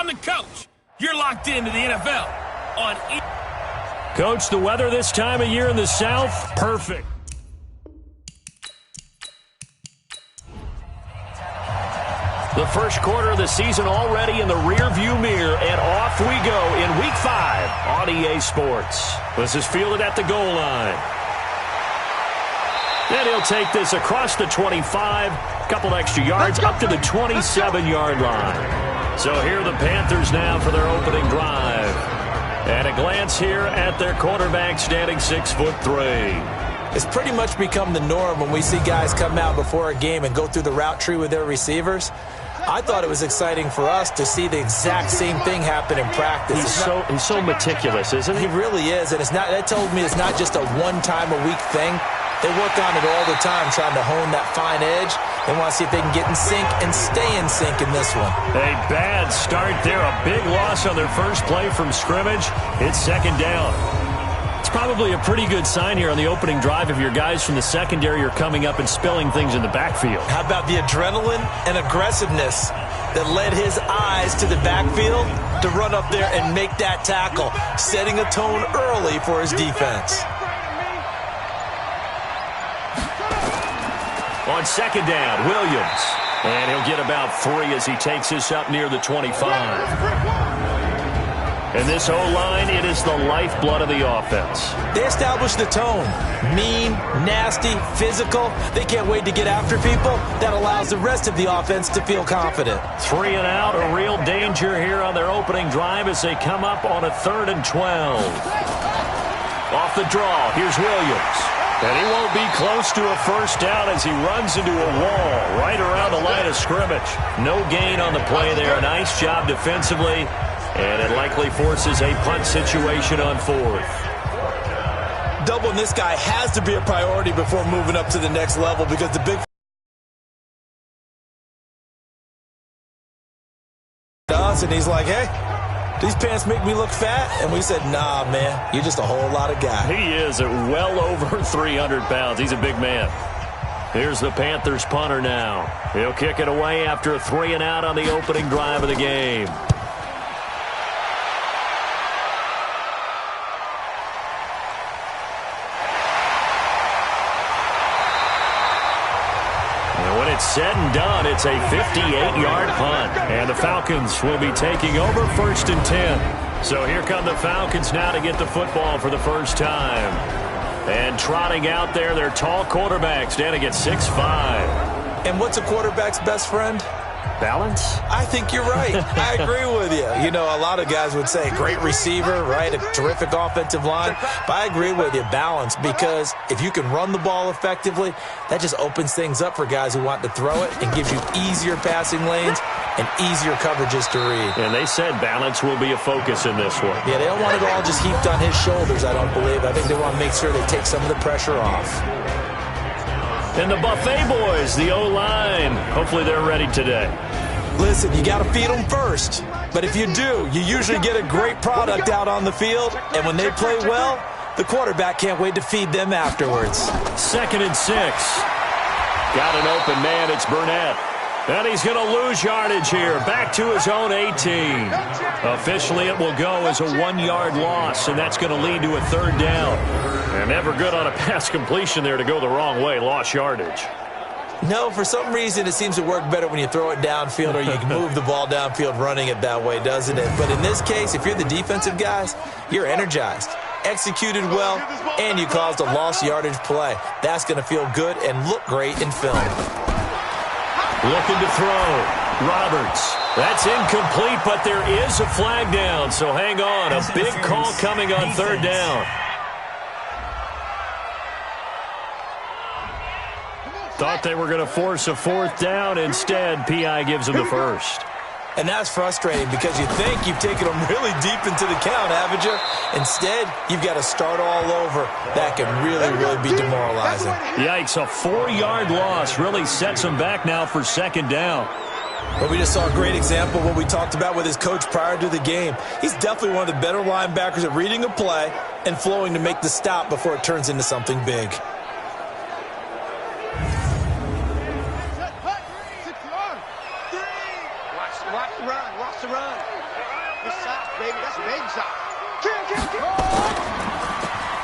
I'm the coach. You're locked into the NFL on Coach, the weather this time of year in the South, perfect. The first quarter of the season already in the rearview mirror, and off we go in Week 5 on EA Sports. This is fielded at the goal line. And he'll take this across the 25, couple extra yards, up to the 27-yard line. So here are the Panthers now for their opening drive. And a glance here at their quarterback standing 6'3". It's pretty much become the norm when we see guys come out before a game and go through the route tree with their receivers. I thought it was exciting for us to see the exact same thing happen in practice. He's so meticulous, isn't he? He really is, and that tells me it's not just a one-time-a-week thing. They work on it all the time, trying to hone that fine edge. They want to see if they can get in sync and stay in sync in this one. A bad start there. A big loss on their first play from scrimmage. It's second down. It's probably a pretty good sign here on the opening drive if your guys from the secondary are coming up and spilling things in the backfield. How about the adrenaline and aggressiveness that led his eyes to the backfield to run up there and make that tackle, setting a tone early for his defense. On second down, Williams. And he'll get about 3 as he takes this up near the 25. And this O-line, it is the lifeblood of the offense. They establish the tone. Mean, nasty, physical. They can't wait to get after people. That allows the rest of the offense to feel confident. 3 and out, a real danger here on their opening drive as they come up on a 3rd and 12. Off the draw, here's Williams. And he won't be close to a first down as he runs into a wall right around the line of scrimmage. No gain on the play there. Nice job defensively. And it likely forces a punt situation on 4th. Doubling this guy has to be a priority before moving up to the next level because the big does, and he's like, hey, these pants make me look fat. And we said, nah, man, you're just a whole lot of guy. He is at well over 300 pounds. He's a big man. Here's the Panthers punter now. He'll kick it away after a 3 and out on the opening drive of the game. Said and done, it's a 58-yard punt. And the Falcons will be taking over 1st and 10. So here come the Falcons now to get the football for the first time. And trotting out there, their tall quarterback standing at 6'5". And what's a quarterback's best friend? Balance? I think you're right. I agree with you. You know, a lot of guys would say great receiver, right? A terrific offensive line. But I agree with you, balance, because if you can run the ball effectively, that just opens things up for guys who want to throw it and gives you easier passing lanes and easier coverages to read. And they said balance will be a focus in this one. Yeah, they don't want it all just heaped on his shoulders, I don't believe. I think they want to make sure they take some of the pressure off. And the Buffet boys, the O-line, hopefully they're ready today. Listen, you got to feed them first. But if you do, you usually get a great product out on the field. And when they play well, the quarterback can't wait to feed them afterwards. 2nd and 6. Got an open man, it's Burnett. And he's going to lose yardage here. Back to his own 18. Officially, it will go as a 1-yard loss, and that's going to lead to a 3rd down. And never good on a pass completion there to go the wrong way. Lost yardage. No, for some reason, it seems to work better when you throw it downfield or you can move the ball downfield running it that way, doesn't it? But in this case, if you're the defensive guys, you're energized, executed well, and you caused a lost yardage play. That's going to feel good and look great in film. Looking to throw. Roberts. That's incomplete, but there is a flag down, so hang on. A big call coming on 3rd down. Thought they were going to force a 4th down. Instead, P.I. gives them the first. And that's frustrating because you think you've taken them really deep into the count, haven't you? Instead, you've got to start all over. That can really, really be demoralizing. Yikes, a 4-yard loss really sets them back now for 2nd down. But we just saw a great example of what we talked about with his coach prior to the game. He's definitely one of the better linebackers at reading a play and flowing to make the stop before it turns into something big.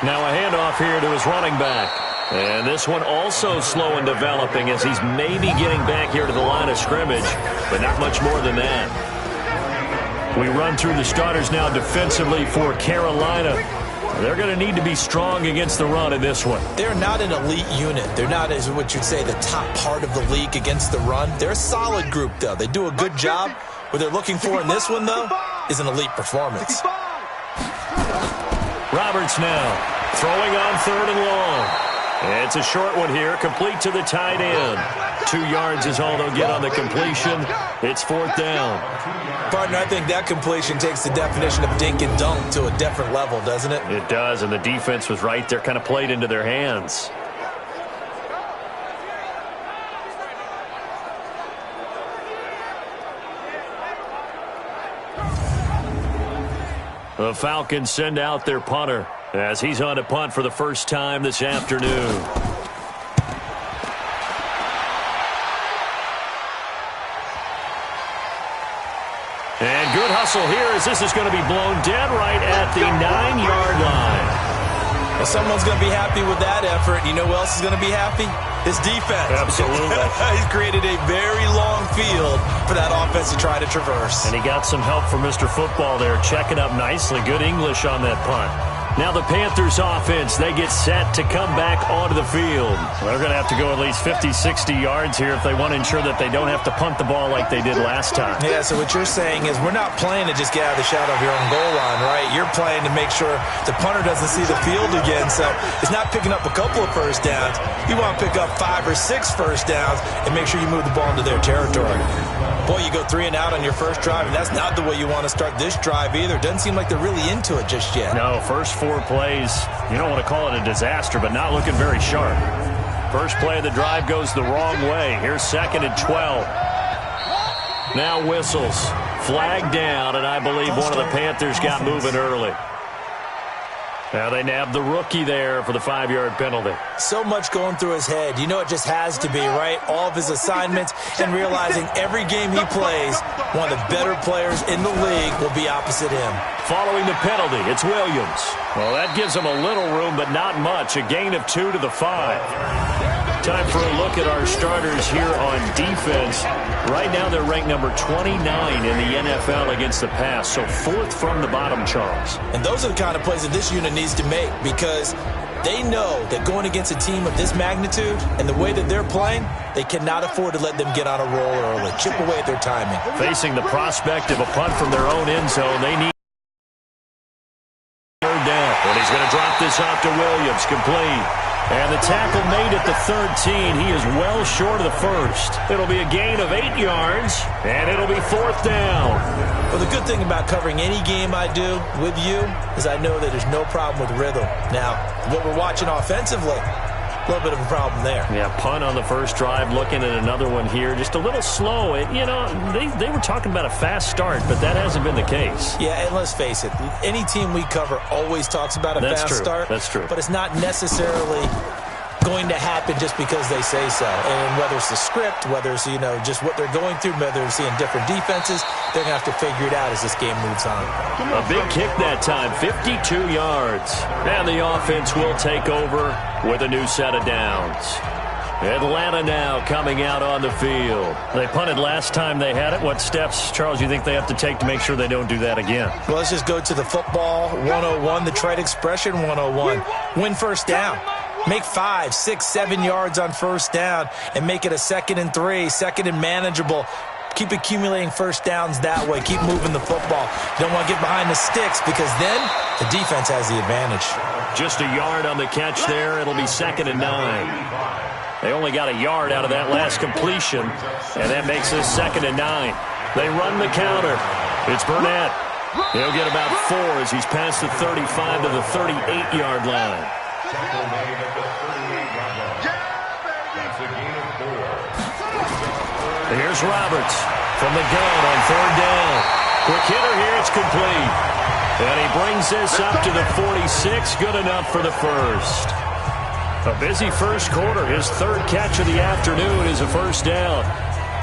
Now a handoff here to his running back. And this one also slow in developing as he's maybe getting back here to the line of scrimmage, but not much more than that. We run through the starters now defensively for Carolina. They're going to need to be strong against the run in this one. They're not an elite unit. They're not, as what you'd say, the top part of the league against the run. They're a solid group, though. They do a good job. What they're looking for in this one, though, is an elite performance. Roberts now throwing on 3rd and long. It's a short one here, complete to the tight end. 2 yards is all they'll get on the completion. It's 4th down. Partner, I think that completion takes the definition of dink and dunk to a different level, doesn't it? It does, and the defense was right there, kind of played into their hands. The Falcons send out their punter as he's on to punt for the first time this afternoon. And good hustle here as this is going to be blown dead right at the 9-yard line. Well, someone's going to be happy with that effort. You know who else is going to be happy? His defense. Absolutely. He's created a very long field for that offense to try to traverse. And he got some help from Mr. Football there, checking up nicely. Good English on that punt. Now the Panthers offense, they get set to come back onto the field. Well, they're going to have to go at least 50, 60 yards here if they want to ensure that they don't have to punt the ball like they did last time. Yeah, so what you're saying is we're not playing to just get out of the shadow of your own goal line, right? You're playing to make sure the punter doesn't see the field again. So it's not picking up a couple of first downs. You want to pick up 5 or 6 first downs and make sure you move the ball into their territory. Boy, you go 3 and out on your first drive, and that's not the way you want to start this drive either. Doesn't seem like they're really into it just yet. No, first 4 plays, you don't want to call it a disaster, but not looking very sharp. First play of the drive goes the wrong way. Here's 2nd and 12. Now whistles. Flag down, and I believe one of the Panthers got moving early. Now they nab the rookie there for the 5-yard penalty. So much going through his head. You know it just has to be, right? All of his assignments and realizing every game he plays, one of the better players in the league will be opposite him. Following the penalty, it's Williams. Well, that gives him a little room, but not much. A gain of 2 to the 5. Time for a look at our starters here on defense. Right now they're ranked number 29 in the NFL against the pass, so 4th from the bottom, Charles. And those are the kind of plays that this unit needs to make because they know that going against a team of this magnitude and the way that they're playing, they cannot afford to let them get on a roll early. Chip away at their timing. Facing the prospect of a punt from their own end zone, they need third down. And he's going to drop this off to Williams, complete. And the tackle made at the 13. He is well short of the first. It'll be a gain of 8 yards, and it'll be 4th down. Well, the good thing about covering any game I do with you is I know that there's no problem with rhythm. Now, what we're watching offensively, a little bit of a problem there. Yeah, punt on the first drive, looking at another one here. Just a little slow. You know, they were talking about a fast start, but that hasn't been the case. Yeah, and let's face it, any team we cover always talks about a fast start. That's true. But it's not necessarily going to happen just because they say so. And whether it's the script, whether it's, just what they're going through, whether they're seeing different defenses, they're going to have to figure it out as this game moves on. A big kick that time, 52 yards. And the offense will take over with a new set of downs. Atlanta now coming out on the field. They punted last time they had it. What steps, Charles, you think they have to take to make sure they don't do that again? Well, let's just go to the football 101, the trade expression 101. Win first down. Make 5, 6, 7 yards on first down and make it a 2nd and 3, 2nd and manageable. Keep accumulating first downs that way. Keep moving the football. You don't want to get behind the sticks because then the defense has the advantage. Just a yard on the catch there. It'll be 2nd and 9. They only got a yard out of that last completion, and that makes this 2nd and 9. They run the counter. It's Burnett. He'll get about 4 as he's past the 35 to the 38-yard line. Here's Roberts from the gun on 3rd down. Quick hitter here, it's complete. And he brings this up to the 46, good enough for the first. A busy first quarter. His 3rd catch of the afternoon is a first down.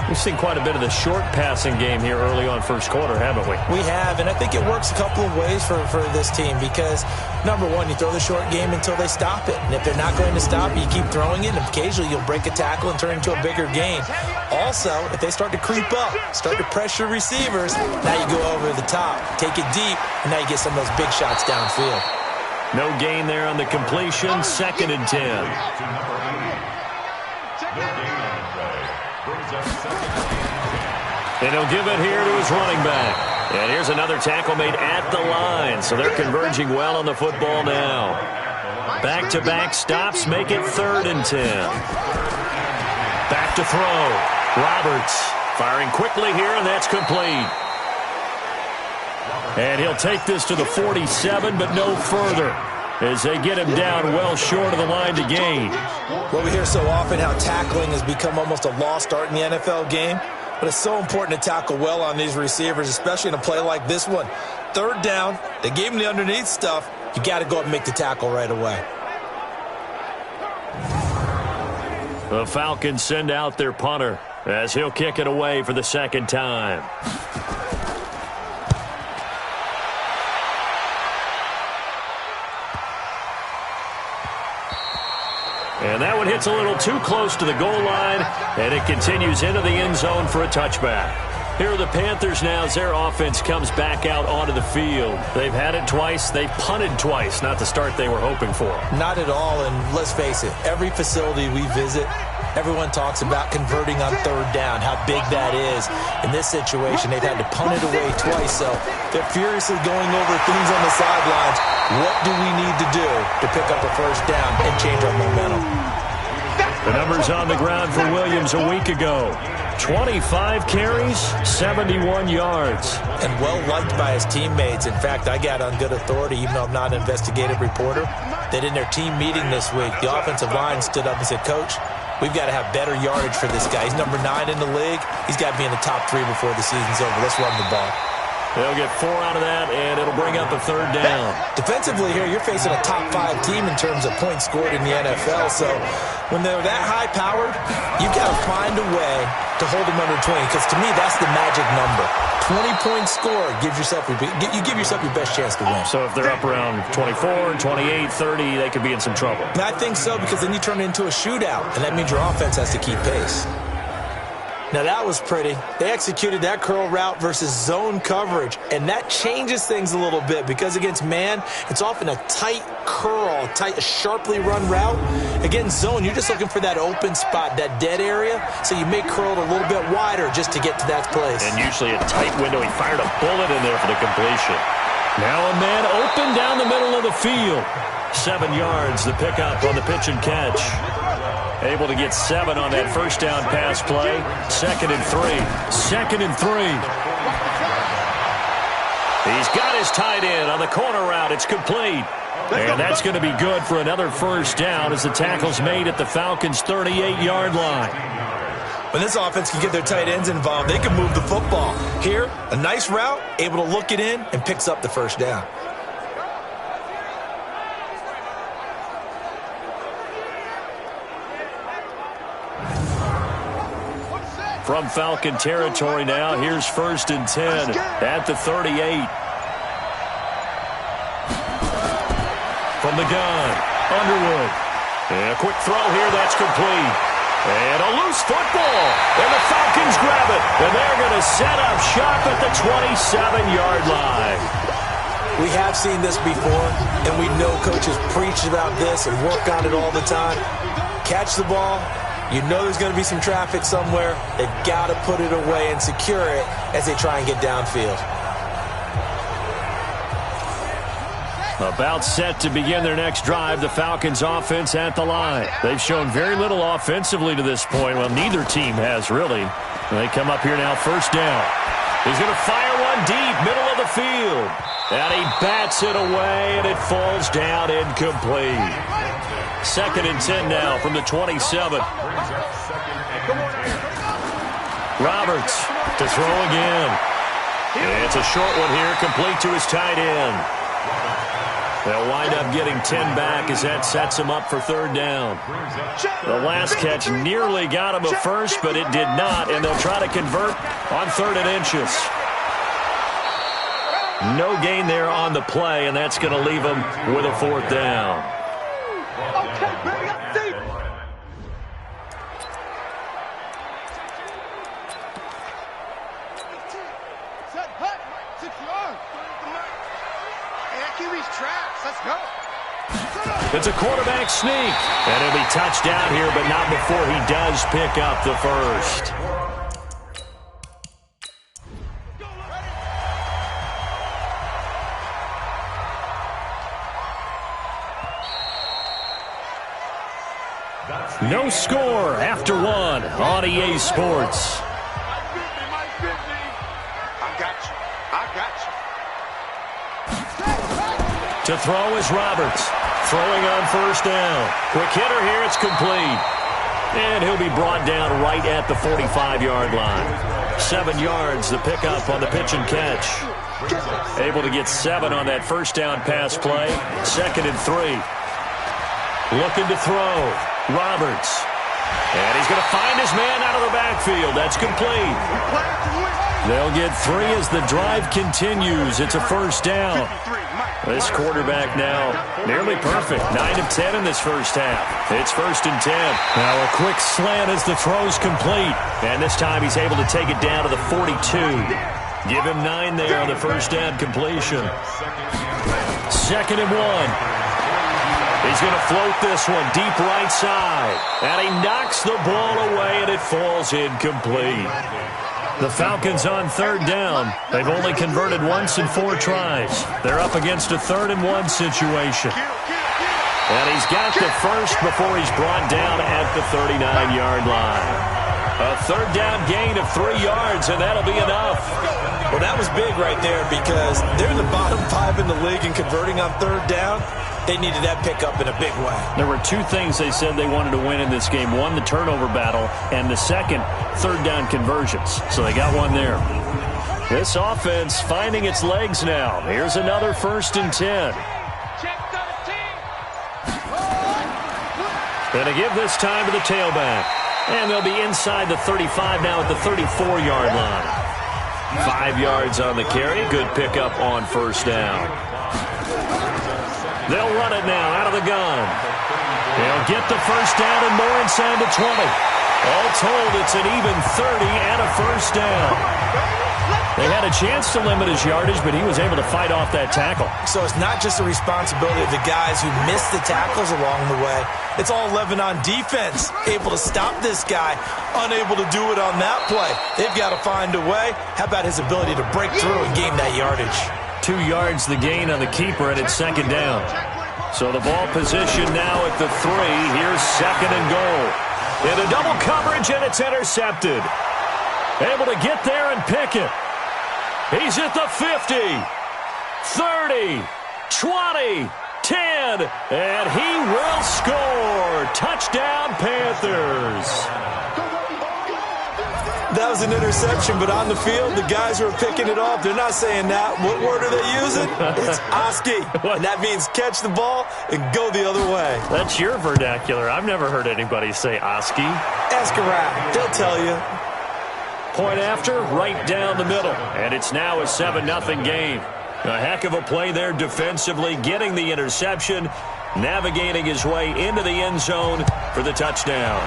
We've seen quite a bit of the short passing game here early on first quarter, haven't we? We have, and I think it works a couple of ways for this team because, number one, you throw the short game until they stop it. And if they're not going to stop it, you keep throwing it, and occasionally you'll break a tackle and turn it into a bigger gain. Also, if they start to creep up, start to pressure receivers, now you go over the top, take it deep, and now you get some of those big shots downfield. No gain there on the completion, 2nd and 10. And he'll give it here to his running back. And here's another tackle made at the line, so they're converging well on the football now. Back-to-back stops make it 3rd and 10. Back to throw. Roberts firing quickly here, and that's complete. And he'll take this to the 47, but no further, as they get him down well short of the line to gain. Well, we hear so often how tackling has become almost a lost art in the NFL game, but it's so important to tackle well on these receivers, especially in a play like this one. 3rd down, they gave him the underneath stuff. You got to go up and make the tackle right away. The Falcons send out their punter as he'll kick it away for the 2nd time. And that one hits a little too close to the goal line, and it continues into the end zone for a touchback. Here are the Panthers now as their offense comes back out onto the field. They've had it twice. They've punted twice. Not the start they were hoping for. Not at all, and let's face it, every facility we visit, everyone talks about converting on 3rd down, how big that is. In this situation, they've had to punt it away twice, so they're furiously going over things on the sidelines. What do we need to do to pick up a 1st down and change our momentum? The numbers on the ground for Williams a week ago. 25 carries, 71 yards. And well-liked by his teammates. In fact, I got on good authority, even though I'm not an investigative reporter, that in their team meeting this week, the offensive line stood up and said, Coach, we've got to have better yardage for this guy. He's number 9 in the league. He's got to be in the top 3 before the season's over. Let's run the ball. They'll get 4 out of that, and it'll bring up a 3rd down. Defensively here, you're facing a top 5 team in terms of points scored in the NFL. So when they're that high-powered, you've got to find a way to hold them under 20, because to me, that's the magic number. 20-point score gives yourself you give yourself your best chance to win. So if they're up around 24, 28, 30, they could be in some trouble. I think so, because then you turn it into a shootout, and that means your offense has to keep pace. Now, that was pretty. They executed that curl route versus zone coverage, and that changes things a little bit because against man, it's often a tight curl, a sharply run route. Against zone, you're just looking for that open spot, that dead area, so you may curl it a little bit wider just to get to that place. And usually a tight window. He fired a bullet in there for the completion. Now a man open down the middle of the field. 7 yards, the pickup on the pitch and catch. Able to get 7 on that 1st down pass play. 2nd and 3. 2nd and 3. He's got his tight end on the corner route. It's complete. And that's going to be good for another 1st down as the tackle's made at the Falcons' 38-yard line. When this offense can get their tight ends involved, they can move the football. Here, a nice route, able to look it in, and picks up the 1st down. From Falcon territory now, here's 1st and 10 at the 38. From the gun, Underwood. And a quick throw here, that's complete. And a loose football. And the Falcons grab it. And they're going to set up shop at the 27-yard line. We have seen this before, and we know coaches preach about this and work on it all the time. Catch the ball. You know there's going to be some traffic somewhere. They've got to put it away and secure it as they try and get downfield. About set to begin their next drive, the Falcons offense at the line. They've shown very little offensively to this point. Well, neither team has really. They come up here now, 1st down. He's going to fire one deep, middle of the field. And he bats it away, and it falls down incomplete. 2nd and 10 now from the 27. Roberts to throw again. It's a short one here, complete to his tight end. They'll wind up getting 10 back as that sets them up for third down. The last catch nearly got him a first, but it did not, and they'll try to convert on 3rd and inches. No gain there on the play, and that's going to leave them with a 4th down. It's a quarterback sneak, and it'll be touchdown here, but not before he does pick up the first. No score after 1 on EA Sports. To throw is Roberts. Throwing on 1st down. Quick hitter here. It's complete. And he'll be brought down right at the 45-yard line. 7 yards, the pickup on the pitch and catch. Able to get 7 on that 1st down pass play. 2nd and 3. Looking to throw. Roberts. And he's going to find his man out of the backfield. That's complete. They'll get 3 as the drive continues. It's a 1st down. This quarterback now nearly perfect. 9 of 10 in this first half. It's 1st and 10. Now a quick slant as the throw's complete. And this time he's able to take it down to the 42. Give him 9 there on the 1st down completion. 2nd and 1. He's going to float this one deep right side. And he knocks the ball away, and it falls incomplete. The Falcons on 3rd down. They've only converted once in 4 tries. They're up against a 3rd and 1 situation. And he's got the first before he's brought down at the 39-yard line. A 3rd down gain of 3 yards, and that'll be enough. Well, that was big right there because they're in the bottom 5 in the league in converting on 3rd down. They needed that pickup in a big way. There were 2 things they said they wanted to win in this game. 1, the turnover battle, and the second, 3rd down conversions. So they got 1 there. This offense finding its legs now. Here's another 1st and 10. Going to give this time to the tailback. And they'll be inside the 35 now at the 34-yard line. 5 yards on the carry. Good pickup on 1st down. They'll run it now out of the gun. They'll get the 1st down and more inside the 20. All told, it's an even 30 and a 1st down. They had a chance to limit his yardage, but he was able to fight off that tackle. So it's not just the responsibility of the guys who missed the tackles along the way. It's all 11 on defense, able to stop this guy, unable to do it on that play. They've got to find a way. How about his ability to break through and gain that yardage? 2 yards the gain on the keeper, and it's 2nd down. So the ball position now at the 3. Here's 2nd and goal. Into double coverage, and it's intercepted. Able to get there and pick it. He's at the 50, 30, 20, 10, and he will score. Touchdown, Panthers. That was an interception, but on the field, the guys who are picking it off, they're not saying that. What word are they using? It's Oski. And that means catch the ball and go the other way. That's your vernacular. I've never heard anybody say Oski. Ask around. They'll tell you. Point after, right down the middle. And it's now a 7-0 game. A heck of a play there defensively, getting the interception, navigating his way into the end zone for the touchdown.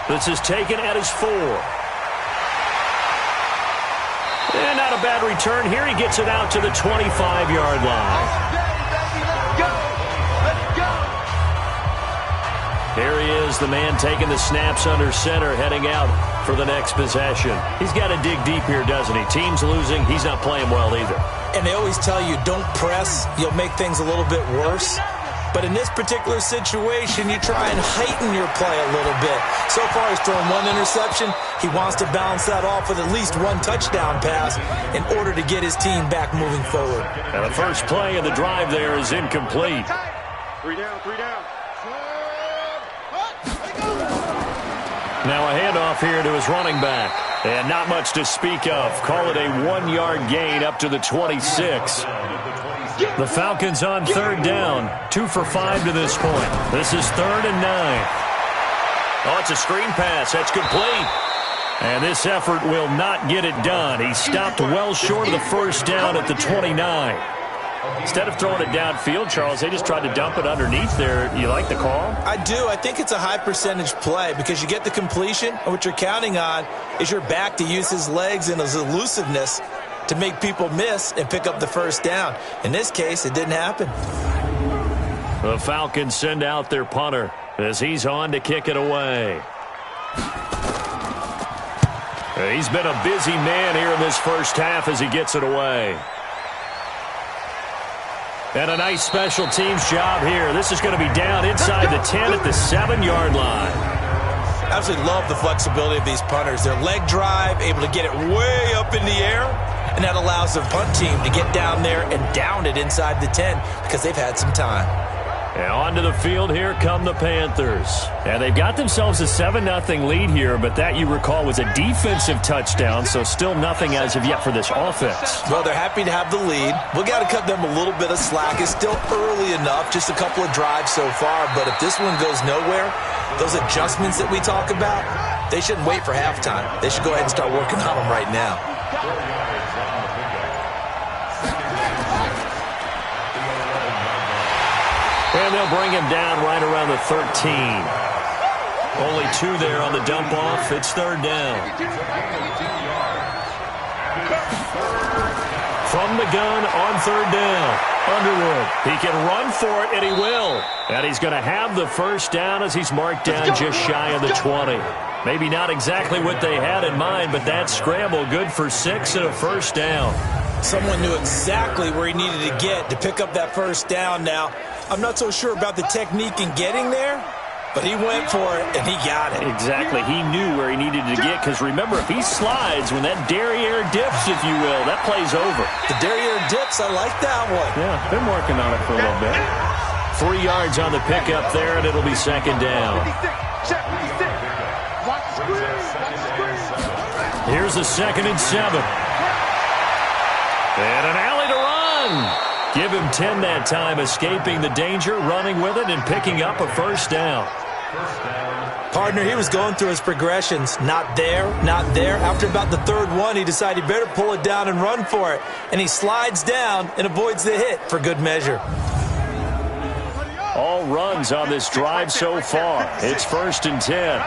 This is taken at his 4. And not a bad return here. He gets it out to the 25-yard line. Here he is, the man taking the snaps under center, heading out for the next possession. He's got to dig deep here, doesn't he? Team's losing. He's not playing well either. And they always tell you, don't press. You'll make things a little bit worse. But in this particular situation, you try and heighten your play a little bit. So far, he's thrown 1 interception. He wants to balance that off with at least 1 touchdown pass in order to get his team back moving forward. And the first play of the drive there is incomplete. 3 down, 3 down. Now a handoff here to his running back. And not much to speak of. Call it a 1-yard gain up to the 26. The Falcons on third down. 2 for 5 to this point. This is 3rd and 9. Oh, it's a screen pass. That's complete. And this effort will not get it done. He stopped well short of the first down at the 29. Instead of throwing it downfield, Charles, they just tried to dump it underneath there. You like the call? I do. I think it's a high percentage play because you get the completion, and what you're counting on is your back to use his legs and his elusiveness to make people miss and pick up the first down. In this case, it didn't happen. The Falcons send out their punter as he's on to kick it away. He's been a busy man here in this first half as he gets it away. And a nice special teams job here. This is going to be down inside the 10 at the 7-yard line. I absolutely love the flexibility of these punters. Their leg drive, able to get it way up in the air, and that allows the punt team to get down there and down it inside the 10 because they've had some time. And onto the field, here come the Panthers. And they've got themselves a 7-0 lead here, but that, you recall, was a defensive touchdown, so still nothing as of yet for this offense. Well, they're happy to have the lead. We got to cut them a little bit of slack. It's still early enough, just a couple of drives so far, but if this one goes nowhere, those adjustments that we talk about, they shouldn't wait for halftime. They should go ahead and start working on them right now. And they'll bring him down right around the 13. Only 2 there on the dump-off. It's 3rd down. From the gun on 3rd down. Underwood. He can run for it, and he will. And he's going to have the first down as he's marked down just shy of the 20. Maybe not exactly what they had in mind, but that scramble good for 6 and a first down. Someone knew exactly where he needed to get to pick up that first down now. I'm not so sure about the technique in getting there, but he went for it, and he got it. Exactly. He knew where he needed to get, because remember, if he slides, when that derriere dips, if you will, that play's over. The derriere dips, I like that one. Yeah, been working on it for a little bit. 3 yards on the pickup there, and it'll be 2nd down. Here's a 2nd and 7. And an alley to run. Give him 10 that time, escaping the danger, running with it, and picking up a first down. Partner, he was going through his progressions. Not there, not there. After about the 3rd one, he decided he better pull it down and run for it. And he slides down and avoids the hit for good measure. All runs on this drive so far. It's 1st and 10.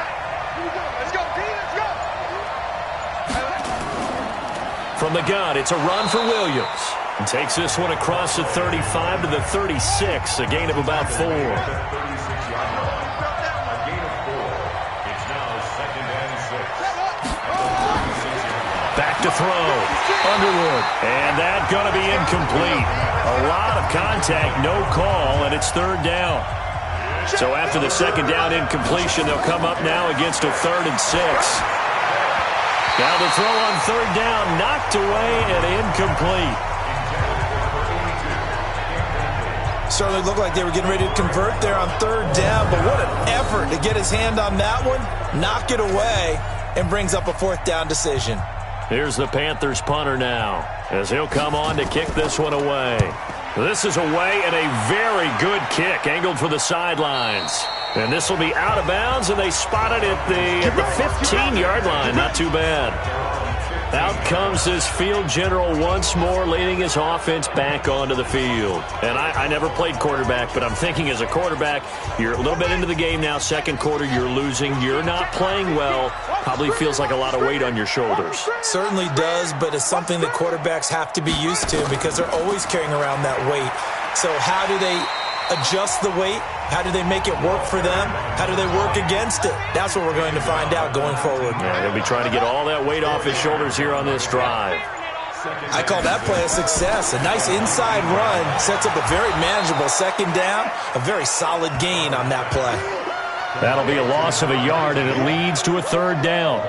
From the gun, it's a run for Williams. And takes this one across the 35 to the 36, a gain of about 4. Back to throw. Underwood. And that's going to be incomplete. A lot of contact, no call, and it's 3rd down. So after the 2nd down incompletion, they'll come up now against a 3rd and 6. Now the throw on 3rd down, knocked away and incomplete. Certainly looked like they were getting ready to convert there on 3rd down, but what an effort to get his hand on that one, knock it away, and brings up a 4th down decision. Here's the Panthers punter now, as he'll come on to kick this one away. This is away, and a very good kick, angled for the sidelines. And this will be out of bounds, and they spot it at the 15-yard line. Not too bad. Out comes this field general once more, leading his offense back onto the field. And I never played quarterback, but I'm thinking as a quarterback, you're a little bit into the game now. 2nd quarter, you're losing. You're not playing well. Probably feels like a lot of weight on your shoulders. Certainly does, but it's something that quarterbacks have to be used to because they're always carrying around that weight. So how do they adjust the weight? How do they make it work for them? How do they work against it? That's what we're going to find out going forward. Yeah, they'll be trying to get all that weight off his shoulders here on this drive. I call that play a success. A nice inside run sets up a very manageable 2nd down. A very solid gain on that play. That'll be a loss of a yard, and it leads to a 3rd down.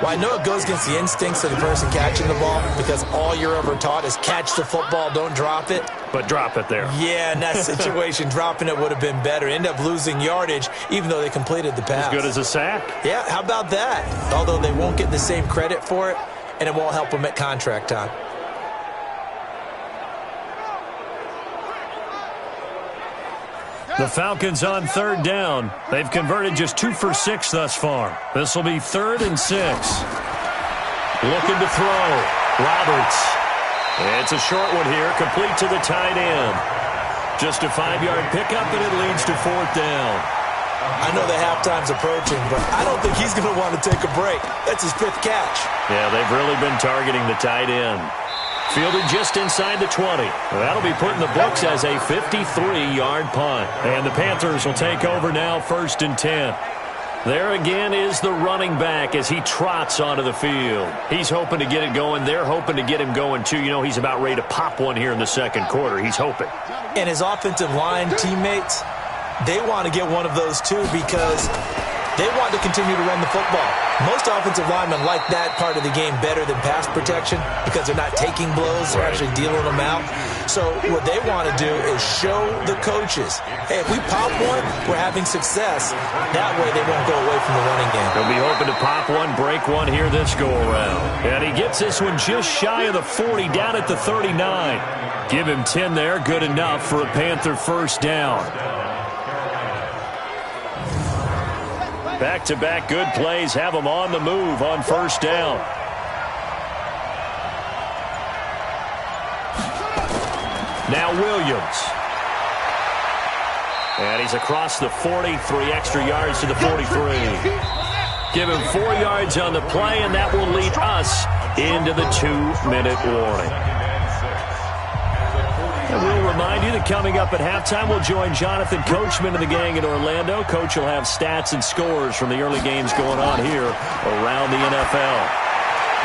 Well, I know it goes against the instincts of the person catching the ball because all you're ever taught is catch the football, don't drop it. but drop it there. Yeah, in that situation, dropping it would have been better. End up losing yardage, even though they completed the pass. As good as a sack. Yeah, how about that? Although they won't get the same credit for it, and it won't help them at contract time. The Falcons on 3rd down. They've converted just 2 for 6 thus far. This will be 3rd and 6. Looking to throw. Roberts. It's a short one here, complete to the tight end. Just a 5-yard pickup, and it leads to 4th down. I know the halftime's approaching, but I don't think he's going to want to take a break. That's his 5th catch. Yeah, they've really been targeting the tight end. Fielded just inside the 20. That'll be put in the books as a 53-yard punt. And the Panthers will take over now, 1st and 10. There again is the running back as he trots onto the field. He's hoping to get it going. They're hoping to get him going, too. You know, he's about ready to pop one here in the 2nd quarter. He's hoping. And his offensive line teammates, they want to get one of those, too, because they want to continue to run the football. Most offensive linemen like that part of the game better than pass protection because they're not taking blows, they're actually dealing them out. So what they want to do is show the coaches, hey, if we pop one, we're having success. That way they won't go away from the running game. They'll be hoping to pop one, break one here this go-around. And he gets this one just shy of the 40, down at the 39. Give him 10 there, good enough for a Panther 1st down. Back-to-back good plays have them on the move on 1st down. Now Williams. And he's across the 40, 3 extra yards to the 43. Give him 4 yards on the play, and that will lead us into the 2-minute warning. And we'll remind you that coming up at halftime, we'll join Jonathan Coachman and the gang in Orlando. Coach will have stats and scores from the early games going on here around the NFL.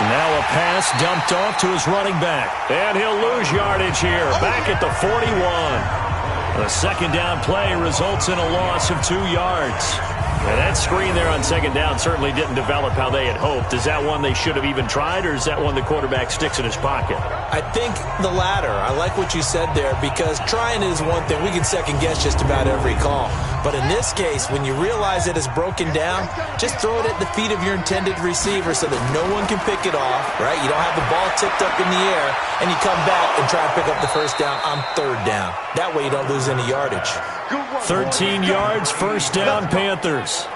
Now a pass dumped off to his running back. And he'll lose yardage here, back at the 41. The 2nd down play results in a loss of 2 yards. And that screen there on 2nd down certainly didn't develop how they had hoped. Is that one they should have even tried, or is that one the quarterback sticks in his pocket? I think the latter. I like what you said there, because trying is one thing. We can second-guess just about every call. But in this case, when you realize it is broken down, just throw it at the feet of your intended receiver so that no one can pick it off, right? You don't have the ball tipped up in the air, and you come back and try and pick up the 1st down on 3rd down. That way you don't lose any yardage. 13 yards, 1st down, Panthers.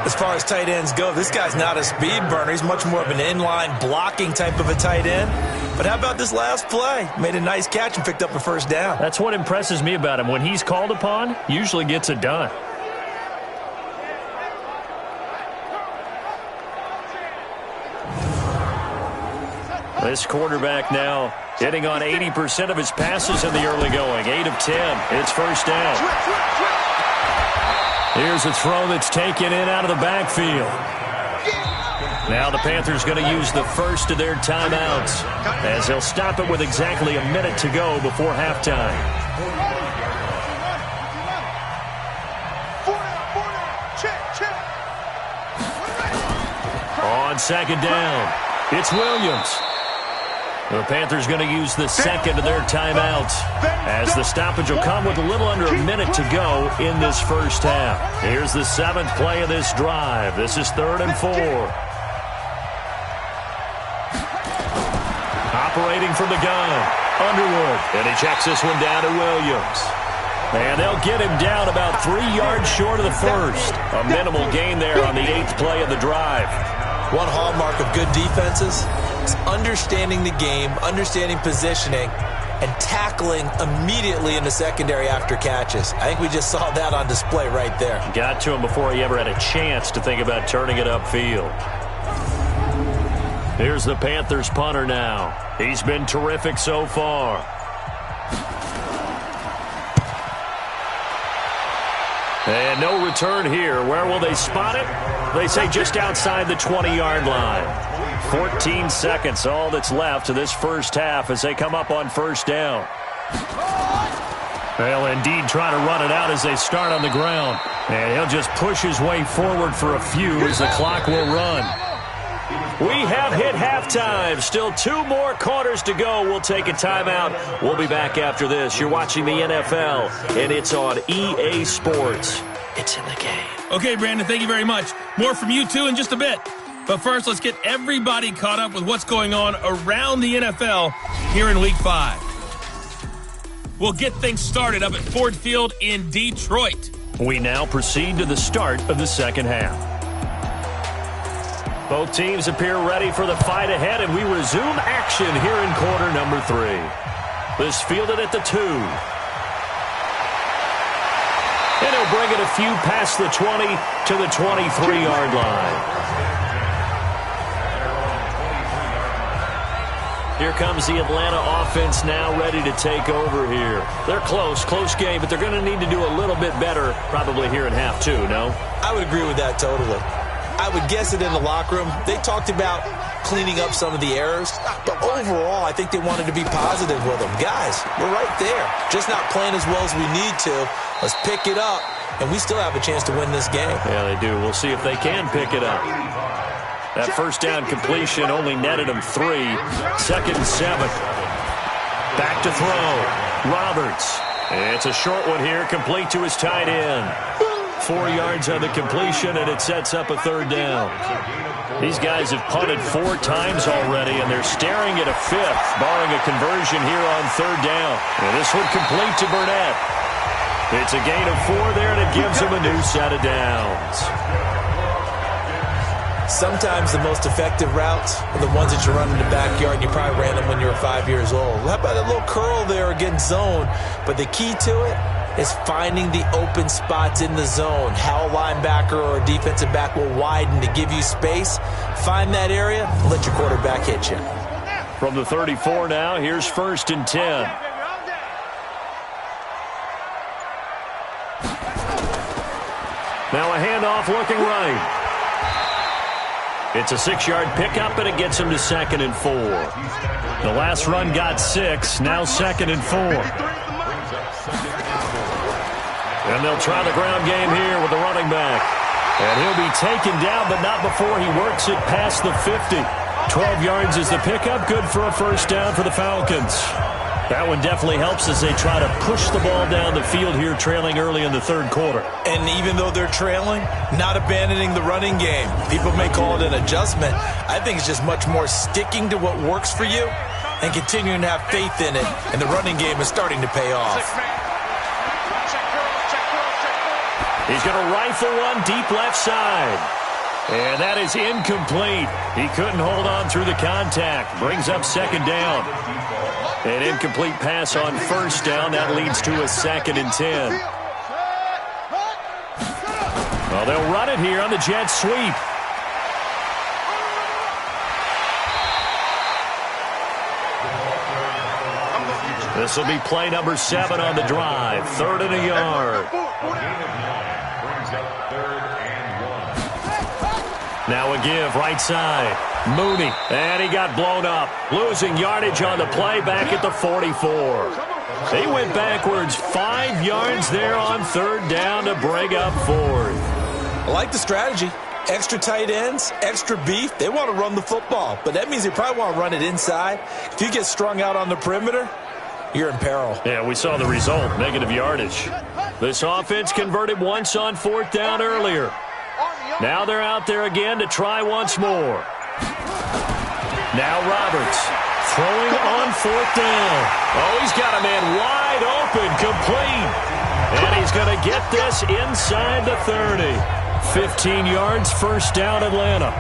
As far as tight ends go, this guy's not a speed burner. He's much more of an inline blocking type of a tight end. But how about this last play? Made a nice catch and picked up a 1st down. That's what impresses me about him. When he's called upon, usually gets it done. This quarterback now hitting on 80% of his passes in the early going. 8 of 10. It's 1st down. Here's a throw that's taken in out of the backfield. Now the Panthers going to use the first of their timeouts as they'll stop it with exactly a minute to go before halftime. On 2nd down, it's Williams. The Panthers going to use the second of their timeouts as the stoppage will come with a little under a minute to go in this 1st half. Here's the 7th play of this drive. This is 3rd and 4. Operating from the gun, Underwood. And he checks this one down to Williams. And they'll get him down about 3 yards short of the 1st. A minimal gain there on the 8th play of the drive. One hallmark of good defenses is understanding the game, understanding positioning, and tackling immediately in the secondary after catches. I think we just saw that on display right there. Got to him before he ever had a chance to think about turning it upfield. Here's the Panthers punter now. He's been terrific so far. And no return here. Where will they spot it? They say just outside the 20-yard line. 14 seconds, all that's left to this 1st half as they come up on 1st down. They'll indeed try to run it out as they start on the ground. And he'll just push his way forward for a few as the clock will run. We have hit halftime. Still 2 more quarters to go. We'll take a timeout. We'll be back after this. You're watching the NFL, and it's on EA Sports. It's in the game. Okay, Brandon, thank you very much. More from you, too, in just a bit. But first, let's get everybody caught up with what's going on around the NFL here in Week 5. We'll get things started up at Ford Field in Detroit. We now proceed to the start of the second half. Both teams appear ready for the fight ahead, and we resume action here in quarter number 3. This fielded at the 2. And he'll bring it a few past the 20 to the 23-yard line. Here comes the Atlanta offense now ready to take over here. They're close game, but they're going to need to do a little bit better probably here in half 2, no? I would agree with that totally. I would guess it in the locker room. They talked about cleaning up some of the errors, but overall, I think they wanted to be positive with them. Guys, we're right there. Just not playing as well as we need to. Let's pick it up, and we still have a chance to win this game. Yeah, they do. We'll see if they can pick it up. That first down completion only netted them 3. 2nd and 7. Back to throw. Roberts. It's a short one here, complete to his tight end. 4 yards on the completion, and it sets up a 3rd down. These guys have punted 4 times already, and they're staring at a 5th, barring a conversion here on 3rd down. And this one complete to Burnett. It's a gain of 4 there, and it gives them a new set of downs. Sometimes the most effective routes are the ones that you run in the backyard, and you probably ran them when you were 5 years old. How about a little curl there against zone? But the key to it is finding the open spots in the zone. How a linebacker or a defensive back will widen to give you space. Find that area, let your quarterback hit you. From the 34 now, here's 1st and 10. Now a handoff looking right. It's a 6-yard pickup, and it gets him to 2nd and 4. The last run got 6, now 2nd and 4. And they'll try the ground game here with the running back. And he'll be taken down, but not before he works it past the 50. 12 yards is the pickup, good for a 1st down for the Falcons. That one definitely helps as they try to push the ball down the field here, trailing early in the 3rd quarter. And even though they're trailing, not abandoning the running game. People may call it an adjustment. I think it's just much more sticking to what works for you and continuing to have faith in it. And the running game is starting to pay off. He's going to rifle one deep left side. And that is incomplete. He couldn't hold on through the contact. Brings up 2nd down. An incomplete pass on 1st down. That leads to a 2nd and 10. Well, they'll run it here on the jet sweep. This will be play number 7 on the drive. 3rd and a yard. Now a give, right side. Mooney, and he got blown up. Losing yardage on the play back at the 44. He went backwards 5 yards there on 3rd down to bring up 4th. I like the strategy. Extra tight ends, extra beef. They want to run the football, but that means they probably want to run it inside. If you get strung out on the perimeter, you're in peril. Yeah, we saw the result, negative yardage. This offense converted once on 4th down earlier. Now they're out there again to try once more. Now Roberts throwing on 4th down. Oh, he's got a man wide open, complete. And he's going to get this inside the 30. 15 yards, 1st down, Atlanta.